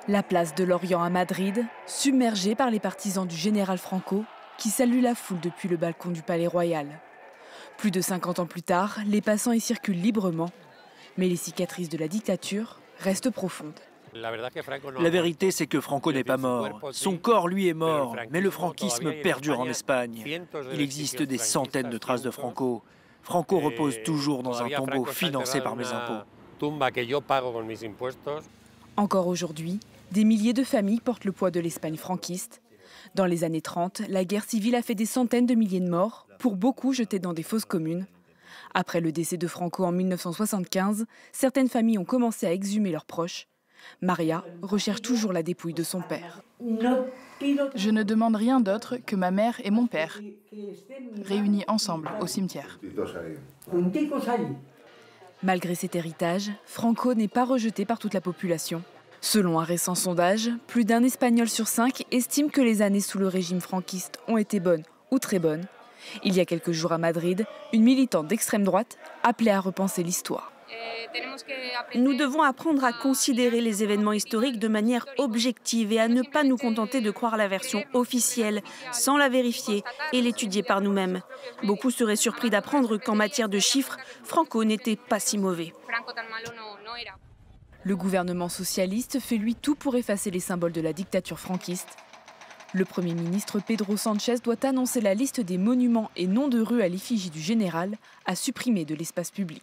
La place de l'Orient à Madrid, submergée par les partisans du général Franco, qui saluent la foule depuis le balcon du Palais Royal. Plus de 50 ans plus tard, les passants y circulent librement, mais les cicatrices de la dictature restent profondes. La vérité, c'est que Franco n'est pas mort. Son corps, lui, est mort, mais le franquisme perdure en Espagne. Il existe des centaines de traces de Franco. Franco repose toujours dans un tombeau financé par mes impôts. Encore aujourd'hui, des milliers de familles portent le poids de l'Espagne franquiste. Dans les années 30, la guerre civile a fait des centaines de milliers de morts, pour beaucoup jetés dans des fosses communes. Après le décès de Franco en 1975, certaines familles ont commencé à exhumer leurs proches. Maria recherche toujours la dépouille de son père. Je ne demande rien d'autre que ma mère et mon père, réunis ensemble au cimetière. Malgré cet héritage, Franco n'est pas rejeté par toute la population. Selon un récent sondage, plus d'un Espagnol sur 5 estime que les années sous le régime franquiste ont été bonnes ou très bonnes. Il y a quelques jours à Madrid, une militante d'extrême droite appelait à repenser l'histoire. Nous devons apprendre à considérer les événements historiques de manière objective et à ne pas nous contenter de croire la version officielle sans la vérifier et l'étudier par nous-mêmes. Beaucoup seraient surpris d'apprendre qu'en matière de chiffres, Franco n'était pas si mauvais. Le gouvernement socialiste fait lui tout pour effacer les symboles de la dictature franquiste. Le Premier ministre Pedro Sánchez doit annoncer la liste des monuments et noms de rues à l'effigie du général à supprimer de l'espace public.